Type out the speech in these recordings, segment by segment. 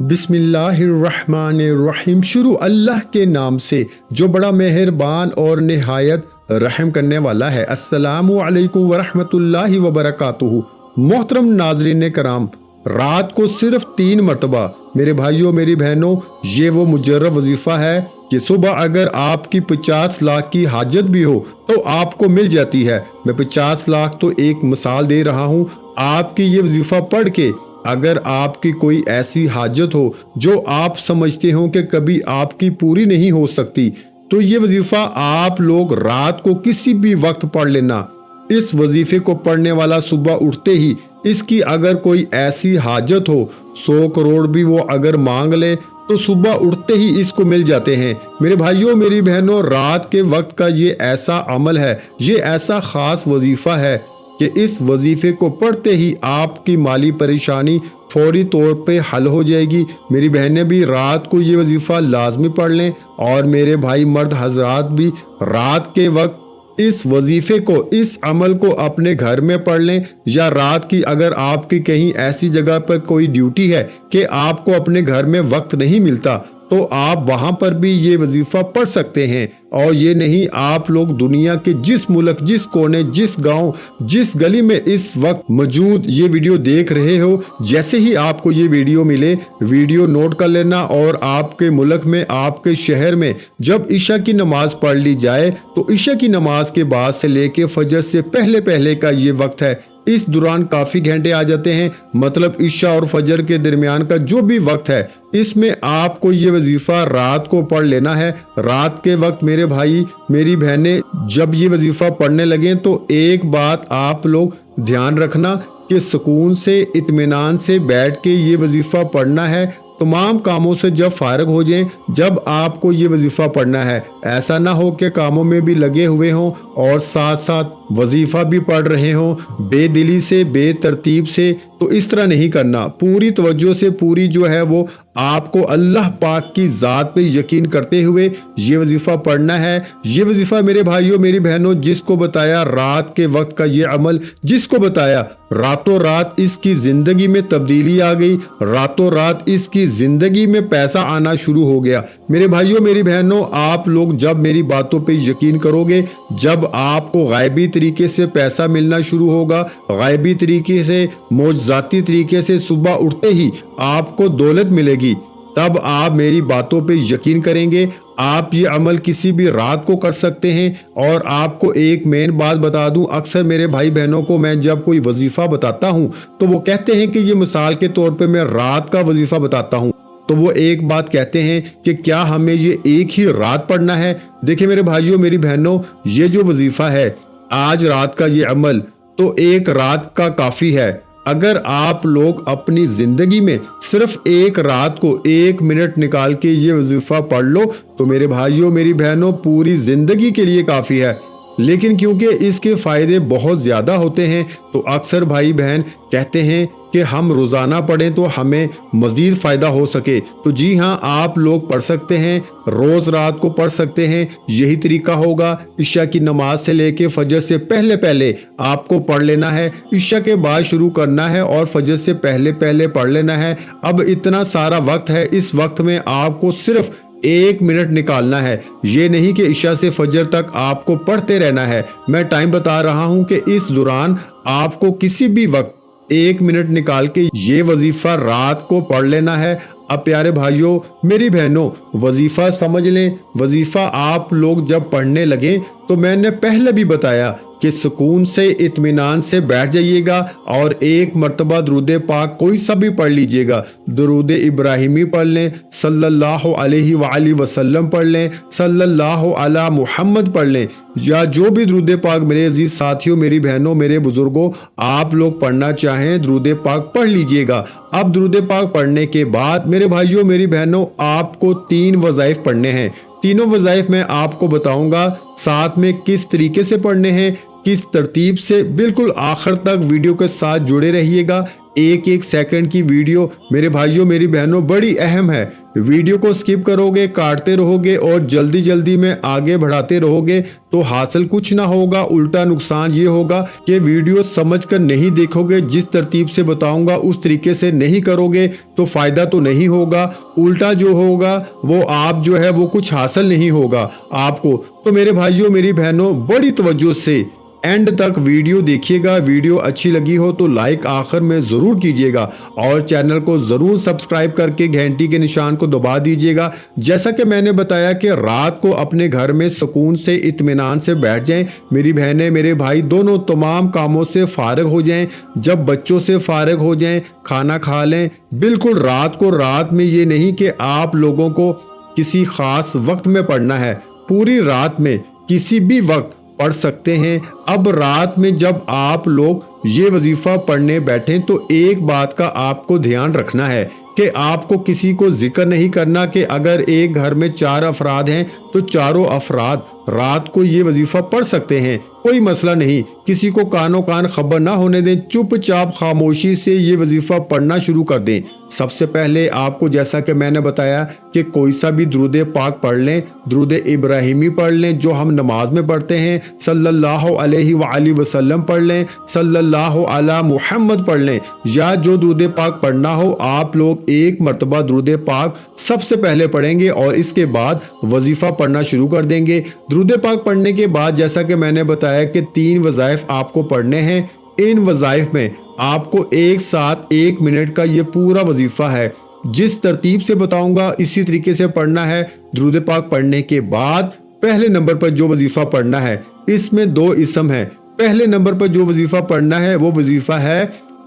बिस्मिल्लाहिर्रहमानिर्रहीम। शुरू अल्लाह के नाम से जो बड़ा मेहरबान और निहायत रहम करने वाला है। अस्सलामु अलैकुम वरहमतुल्लाहि वबरकातुहू। मोहतरम नाज़रीन कराम, रात को सिर्फ 3 मरतबा मेरे भाइयों मेरी बहनों, ये वो मुजर्रब वजीफ़ा है कि सुबह अगर आपकी 50 लाख की हाजत भी हो तो आपको मिल जाती है। मैं 50 लाख तो एक मिसाल दे रहा हूँ। आपकी ये वजीफ़ा पढ़ के अगर आपकी कोई ऐसी हाजत हो जो आप समझते हो कि कभी आपकी पूरी नहीं हो सकती, तो ये वजीफा आप लोग रात को किसी भी वक्त पढ़ लेना। इस वजीफे को पढ़ने वाला सुबह उठते ही इसकी अगर कोई ऐसी हाजत हो, 100 करोड़ भी वो अगर मांग ले तो सुबह उठते ही इसको मिल जाते हैं। मेरे भाइयों मेरी बहनों, रात के वक्त का ये ऐसा अमल है, ये ऐसा खास वजीफा है कि इस वजीफे को पढ़ते ही आपकी माली परेशानी फौरी तौर पे हल हो जाएगी। मेरी बहनें भी रात को ये वजीफा लाजमी पढ़ लें और मेरे भाई मर्द हजरात भी रात के वक्त इस वजीफे को, इस अमल को अपने घर में पढ़ लें, या रात की अगर आपकी कहीं ऐसी जगह पर कोई ड्यूटी है कि आपको अपने घर में वक्त नहीं मिलता तो आप वहां पर भी ये वजीफा पढ़ सकते हैं। और ये नहीं, आप लोग दुनिया के जिस मुल्क, जिस कोने, जिस गांव, जिस गली में इस वक्त मौजूद ये वीडियो देख रहे हो, जैसे ही आपको ये वीडियो मिले वीडियो नोट कर लेना और आपके मुल्क में, आपके शहर में जब इशा की नमाज पढ़ ली जाए तो इशा की नमाज के बाद से लेके फजर से पहले पहले का ये वक्त है। इस दौरान काफी घंटे आ जाते हैं, मतलब इशा और फजर के दरमियान का जो भी वक्त है इसमें आपको ये वजीफा रात को पढ़ लेना है। रात के वक्त मेरे भाई मेरी बहनें जब ये वजीफा पढ़ने लगे तो एक बात आप लोग ध्यान रखना कि सुकून से, इत्मीनान से बैठ के ये वजीफा पढ़ना है। तमाम कामों से जब फारग हो जाएं, जब आपको ये वजीफा पढ़ना है, ऐसा ना हो कि कामों में भी लगे हुए हों और साथ साथ वजीफा भी पढ़ रहे हों बेदिली से, बेतरतीब से। तो इस तरह नहीं करना, पूरी तवज्जो से, पूरी जो है वो आपको अल्लाह पाक की ज़ात पे यकीन करते हुए ये वजीफा पढ़ना है। ये वजीफा मेरे भाइयों मेरी बहनों, जिसको बताया रात के वक्त का ये अमल, जिसको बताया रातों रात इसकी जिंदगी में तब्दीली आ गई, रातों रात इसकी जिंदगी में पैसा आना शुरू हो गया। मेरे भाइयों मेरी बहनों, आप लोग जब मेरी बातों पे यकीन करोगे, जब आपको गायबी तरीके से पैसा मिलना शुरू होगा, गायबी तरीके से, मौजज़ाती तरीके से सुबह उठते ही आपको दौलत मिलेगी, तब आप मेरी बातों पे यकीन करेंगे। आप ये अमल किसी भी रात को कर सकते हैं। और आपको एक मेन बात बता दूं, अक्सर मेरे भाई बहनों को मैं जब कोई वजीफा बताता हूं तो वो कहते हैं कि ये मिसाल के तौर पे मैं रात का वजीफा बताता हूं, तो वो एक बात कहते हैं कि क्या हमें ये एक ही रात पढ़ना है। देखिए मेरे भाइयों मेरी बहनों, ये जो वजीफा है आज रात का ये अमल तो एक रात का काफी है। अगर आप लोग अपनी जिंदगी में सिर्फ एक रात को 1 मिनट निकाल के ये वजीफा पढ़ लो तो मेरे भाइयों मेरी बहनों पूरी जिंदगी के लिए काफी है। लेकिन क्योंकि इसके फायदे बहुत ज्यादा होते हैं तो अक्सर भाई बहन कहते हैं कि हम रोजाना पढ़ें तो हमें मजीद फायदा हो सके। तो जी हाँ, आप लोग पढ़ सकते हैं, रोज रात को पढ़ सकते हैं। यही तरीका होगा, इशा की नमाज से लेके फजर से पहले पहले आपको पढ़ लेना है, इशा के बाद शुरू करना है और फजर से पहले पहले पढ़ लेना है। अब इतना सारा वक्त है, इस वक्त में आपको सिर्फ 1 मिनट निकालना है। ये नहीं कि इशा से फजर तक आपको पढ़ते रहना है। मैं टाइम बता रहा हूँ कि इस दौरान आपको किसी भी वक्त 1 मिनट निकाल के ये वजीफा रात को पढ़ लेना है। अब प्यारे भाइयों मेरी बहनों, वजीफा समझ लें। वजीफा आप लोग जब पढ़ने लगे तो मैंने पहले भी बताया कि सुकून से, इत्मीनान से बैठ जाइएगा और 1 मरतबा दरूद पाक कोई सा भी पढ़ लीजिएगा। दरूद इब्राहिमी पढ़ लें, सल्लल्लाहु अलैहि वआलिहि वसल्लम पढ़ लें, सल्लल्लाहु अला मुहम्मद पढ़ लें, या जो भी दरूद पाक मेरे अजीज साथियों, मेरी बहनों, मेरे बुजुर्गों आप लोग पढ़ना चाहें दरूद पाक पढ़ लीजिएगा। अब दरूद पाक पढ़ने के बाद मेरे भाइयों मेरी बहनों आपको 3 वज़ाइफ पढ़ने हैं। तीनों वज़ाइफ मैं आपको बताऊंगा, साथ में किस तरीके से पढ़ने हैं, किस तरतीब से। बिल्कुल आखिर तक वीडियो के साथ जुड़े रहिएगा। ایک ایک سیکنڈ کی ویڈیو میرے بھائیوں میری بہنوں بڑی اہم ہے۔ ویڈیو کو سکپ کرو گے، کاٹتے رہو گے اور جلدی جلدی میں آگے بڑھاتے رہو گے تو حاصل کچھ نہ ہوگا، الٹا نقصان یہ ہوگا کہ ویڈیو سمجھ کر نہیں دیکھو گے، جس ترتیب سے بتاؤں گا اس طریقے سے نہیں کرو گے تو فائدہ تو نہیں ہوگا، الٹا جو ہوگا وہ آپ جو ہے وہ کچھ حاصل نہیں ہوگا آپ کو۔ تو میرے بھائیوں میری بہنوں بڑی توجہ سے اینڈ تک ویڈیو دیکھیے گا۔ ویڈیو اچھی لگی ہو تو لائک آخر میں ضرور کیجیے گا اور چینل کو ضرور سبسکرائب کر کے گھنٹی کے نشان کو دبا دیجیے گا۔ جیسا کہ میں نے بتایا کہ رات کو اپنے گھر میں سکون سے اطمینان سے بیٹھ جائیں، میری بہنیں میرے بھائی دونوں تمام کاموں سے فارغ ہو جائیں، جب بچوں سے فارغ ہو جائیں کھانا کھا لیں، بالکل رات کو رات میں یہ نہیں کہ آپ لوگوں کو کسی خاص وقت میں پڑھنا ہے، پوری رات میں کسی بھی وقت پڑھ سکتے ہیں۔ اب رات میں جب آپ لوگ یہ وظیفہ پڑھنے بیٹھیں تو ایک بات کا آپ کو دھیان رکھنا ہے کہ آپ کو کسی کو ذکر نہیں کرنا کہ اگر ایک گھر میں 4 افراد ہیں تو چاروں افراد رات کو یہ وظیفہ پڑھ سکتے ہیں، کوئی مسئلہ نہیں، کسی کو کانوں کان خبر نہ ہونے دیں، چپ چاپ خاموشی سے یہ وظیفہ پڑھنا شروع کر دیں۔ سب سے پہلے آپ کو جیسا کہ میں نے بتایا کہ کوئی سا بھی درود پاک پڑھ لیں، درود ابراہیمی پڑھ لیں جو ہم نماز میں پڑھتے ہیں، صلی اللہ علیہ وآلہ وسلم پڑھ لیں، صلی اللہ علی محمد پڑھ لیں، یا جو درود پاک پڑھنا ہو آپ لوگ ایک مرتبہ درود پاک سب سے پہلے پڑھیں گے اور اس کے بعد وظیفہ پڑھنا شروع کر دیں گے۔ درود پاک پڑھنے کے بعد جیسا کہ میں نے بتایا کہ 3 وظائف آپ کو پڑھنے ہیں، ان وظائف میں آپ کو ایک ساتھ 1 منٹ کا یہ پورا وظیفہ ہے، جس ترتیب سے بتاؤں گا اسی طریقے سے پڑھنا ہے۔ درود پاک پڑھنے کے بعد پہلے نمبر پر جو وظیفہ پڑھنا ہے اس میں 2 اسم ہیں۔ پہلے نمبر پر جو وظیفہ پڑھنا ہے وہ وظیفہ ہے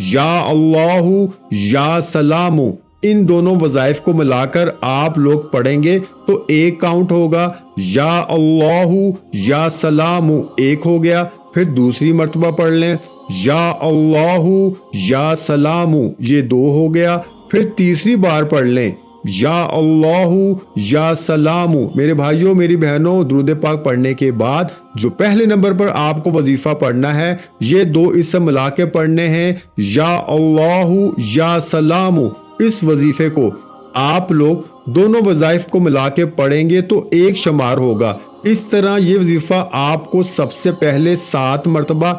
یا اللہ یا سلام۔ ان دونوں وظائف کو ملا کر آپ لوگ پڑھیں گے تو ایک کاؤنٹ ہوگا، یا اللہ یا سلام 1 ہو گیا، پھر دوسری مرتبہ پڑھ لیں یا اللہ یا سلام، یہ 2 ہو گیا، پھر تیسری بار پڑھ لیں یا اللہ یا سلام۔ میرے بھائیوں میری بہنوں درود پاک پڑھنے کے بعد جو پہلے نمبر پر آپ کو وظیفہ پڑھنا ہے یہ 2 اسم ملا کے پڑھنے ہیں، یا اللہ یا سلام۔ اس وظیفے کو آپ لوگ دونوں وظائف کو ملا کے پڑھیں گے تو 1 شمار ہوگا۔ اس طرح یہ وظیفہ آپ کو سب سے پہلے 7 مرتبہ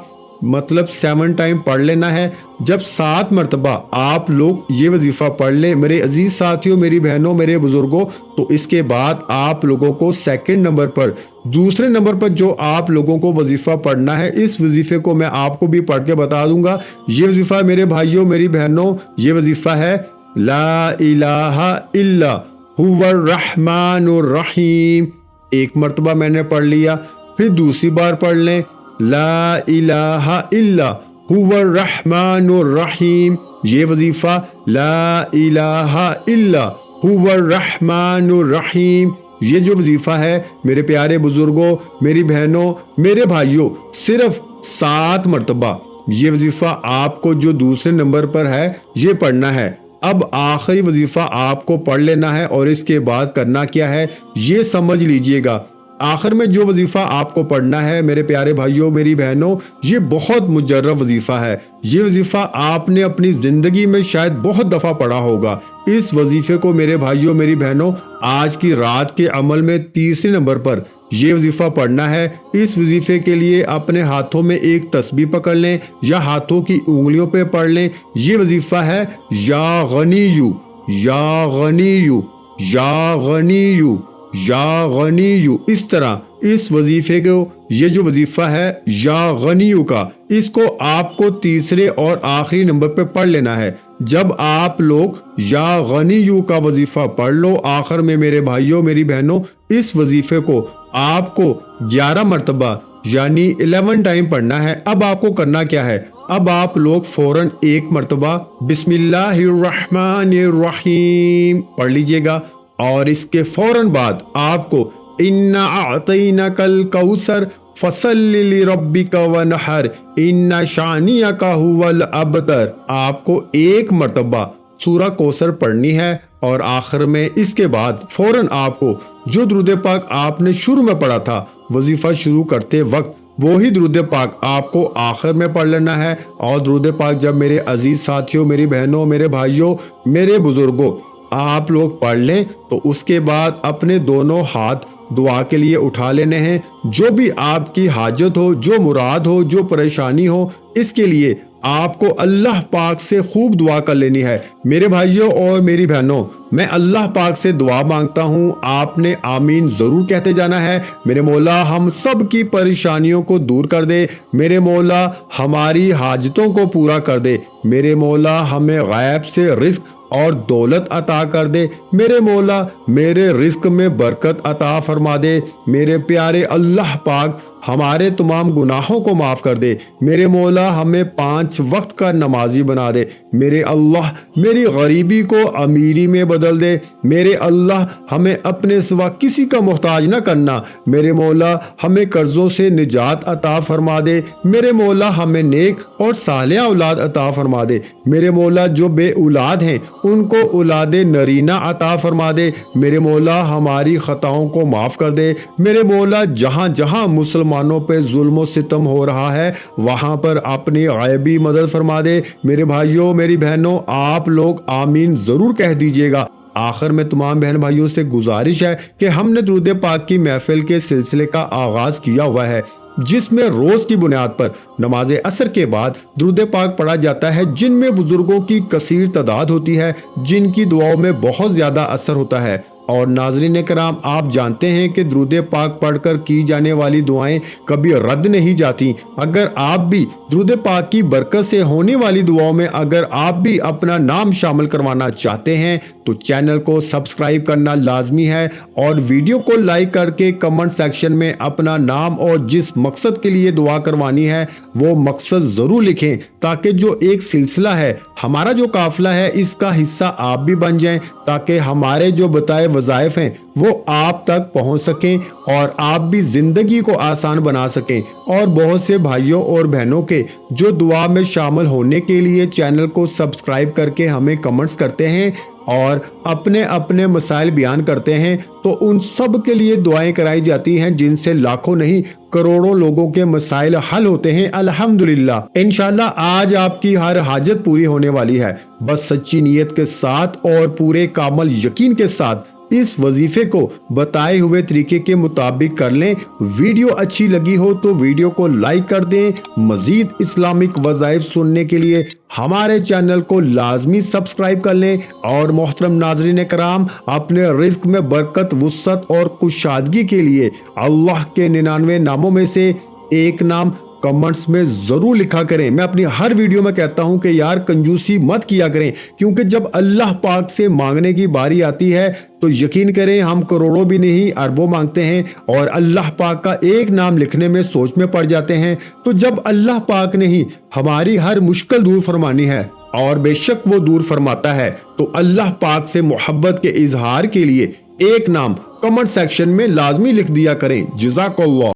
مطلب 7 ٹائم پڑھ لینا ہے۔ جب 7 مرتبہ آپ لوگ یہ وظیفہ پڑھ لیں میرے عزیز ساتھیوں میری بہنوں میرے بزرگوں، تو اس کے بعد آپ لوگوں کو سیکنڈ نمبر پر دوسرے نمبر پر جو آپ لوگوں کو وظیفہ پڑھنا ہے اس وظیفے کو میں آپ کو بھی پڑھ کے بتا دوں گا۔ یہ وظیفہ میرے بھائیوں میری بہنوں یہ وظیفہ ہے لا الہ الا هو الرحمن الرحیم۔ 1 مرتبہ میں نے پڑھ لیا، پھر دوسری بار پڑھ لیں لا الہ الا هو الرحمن الرحیم۔ یہ وظیفہ لا الہ الا هو الرحمن الرحیم، یہ جو وظیفہ ہے میرے پیارے بزرگوں میری بہنوں میرے بھائیوں صرف 7 مرتبہ یہ وظیفہ آپ کو جو دوسرے نمبر پر ہے یہ پڑھنا ہے۔ اب آخری وظیفہ آپ کو پڑھ لینا ہے اور اس کے بعد کرنا کیا ہے یہ سمجھ لیجئے گا۔ آخر میں جو وظیفہ آپ کو پڑھنا ہے میرے پیارے بھائیوں میری بہنوں یہ بہت مجرب وظیفہ ہے۔ یہ وظیفہ آپ نے اپنی زندگی میں شاید بہت دفعہ پڑھا ہوگا۔ اس وظیفے کو میرے بھائیوں میری بہنوں آج کی رات کے عمل میں تیسرے نمبر پر یہ وظیفہ پڑھنا ہے۔ اس وظیفے کے لیے اپنے ہاتھوں میں ایک تسبیح پکڑ لیں یا ہاتھوں کی انگلیوں پہ پڑھ لیں۔ یہ وظیفہ ہے یا غنیو یا غنیو یا غنیو یا غنیو۔ اس طرح اس وظیفے کو یہ جو وظیفہ ہے یا غنیو کا اس کو آپ کو تیسرے اور آخری نمبر پہ پڑھ لینا ہے۔ جب آپ لوگ یا غنیو کا وظیفہ پڑھ لو آخر میں میرے بھائیوں میری بہنوں اس وظیفے کو آپ کو 11 مرتبہ یعنی 11 ٹائم پڑھنا ہے۔ اب آپ کو کرنا کیا ہے، اب آپ لوگ فوراً 1 مرتبہ بسم اللہ الرحمن الرحیم پڑھ لیجئے گا اور اس کے فوراً بعد آپ کو اِنَّا أَعْطَيْنَكَ الْكَوْثَرَ فَصَلِّ لِرَبِّكَ وَانْحَرْ إِنَّ شَانِئَكَ هُوَ الْأَبْتَرُ آپ کو 1 مرتبہ سورہ کوثر پڑھنی ہے اور آخر میں اس کے بعد فوراً آپ کو جو درود پاک آپ نے شروع میں پڑھا تھا وظیفہ شروع کرتے وقت वही दुरूद पाक आपको आखिर में पढ़ लेना है। और दुरूद पाक जब मेरे अजीज साथियों, मेरी बहनों, मेरे भाइयों, मेरे बुजुर्गों आप लोग पढ़ लें तो उसके बाद अपने दोनों हाथ दुआ के लिए उठा लेने हैं। जो भी आपकी हाजत हो, जो मुराद हो, जो परेशानी हो, इसके लिए आपको अल्लाह पाक से खूब दुआ कर लेनी है। मेरे भाइयों और मेरी बहनों, मैं अल्लाह पाक से दुआ मांगता हूँ, आपने आमीन जरूर कहते जाना है। मेरे मौला हम सब की परेशानियों को दूर कर दे, मेरे मौला हमारी हाजतों को पूरा कर दे, मेरे मौला हमें गैब से रिस्क और दौलत अता कर दे, मेरे मौला मेरे रिस्क में बरकत अता फरमा दे, मेरे प्यारे अल्लाह पाक हमारे तमाम गुनाहों को माफ़ कर दे, मेरे मौला हमें 5 वक्त का नमाजी बना दे, मेरे अल्लाह मेरी गरीबी को अमीरी में बदल दे, मेरे अल्लाह हमें अपने सिवा किसी का मोहताज न करना, मेरे मौला हमें कर्जों से निजात अता फरमा दे, मेरे मौला हमें नेक और सालिया औलाद अता फरमा दे, मेरे मौला जो बे औलाद हैं उनको औलाद नरीना अता फरमा दे, मेरे मौला हमारी खताओं को माफ़ कर दे, मेरे मौला जहाँ जहाँ मुसलमानों पे जुल्म सितम हो रहा है वहाँ पर अपनी गायबी मदद फरमा दे। मेरे भाइयों, मेरी बहनों, आप लोग आमीन ज़रूर कह दीजिएगा। आखिर में तमाम बहन भाइयों से गुजारिश है कि हमने दुरूद पाक की महफिल के सिलसिले का आगाज़ किया हुआ है, जिसमें रोज की बुनियाद पर नमाज असर के बाद दुरूद पाक पढ़ा जाता है, जिनमें बुजुर्गों की कसीर तादाद होती है, जिनकी दुआओं में बहुत ज़्यादा असर होता है। और नाज़रीन कराम, आप जानते हैं कि दुरूद पाक पढ़कर की जाने वाली दुआएं कभी रद्द नहीं जाती। अगर आप भी दुरूद पाक की बरकत से होने वाली दुआओं में अगर आप भी अपना नाम शामिल करवाना चाहते हैं तो चैनल को सब्सक्राइब करना लाजमी है और वीडियो को लाइक करके कमेंट सेक्शन में अपना नाम और जिस मकसद के लिए दुआ करवानी है वो मकसद ज़रूर लिखें, ताकि जो एक सिलसिला है, हमारा जो काफिला है, इसका हिस्सा आप भी बन जाएं, ताकि हमारे जो बताए वज़ाइफ हैं वो आप तक पहुंच सकें और आप भी ज़िंदगी को आसान बना सकें। और बहुत से भाइयों और बहनों के जो दुआ में शामिल होने के लिए चैनल को सब्सक्राइब करके हमें कमेंट्स करते हैं और अपने अपने मसाइल बयान करते हैं, तो उन सब के लिए दुआएं कराई जाती हैं, जिनसे लाखों नहीं करोड़ों लोगों के मसाइल हल होते हैं अल्हम्दुलिल्लाह। इंशाल्लाह आज आपकी हर हाजत पूरी होने वाली है। बस सच्ची नीयत के साथ और पूरे कामल यकीन के साथ इस वजीफे को बताए हुए तरीके के मुताबिक कर लें। वीडियो अच्छी लगी हो तो वीडियो को लाइक कर दें। मजीद इस्लामिक वज़ाइफ सुनने के लिए हमारे चैनल को लाजमी सब्सक्राइब कर लें। और मोहतरम नाज़रीन कराम, अपने रिस्क में बरकत, वुसअत और कुशादगी के लिए अल्लाह के 99 नामों में से एक नाम कमेंट्स में ज़रूर लिखा करें। मैं अपनी हर वीडियो में कहता हूं कि यार कंजूसी मत किया करें, क्योंकि जब अल्लाह पाक से मांगने की बारी आती है तो यकीन करें हम करोड़ों भी नहीं अरबों मांगते हैं और अल्लाह पाक का एक नाम लिखने में सोच में पड़ जाते हैं। तो जब अल्लाह पाक ने ही हमारी हर मुश्किल दूर फरमानी है, और बेशक वो दूर फरमाता है, तो अल्लाह पाक से मोहब्बत के इजहार के लिए एक नाम कमेंट सेक्शन में लाजमी लिख दिया करें। जज़ाकल्लाह।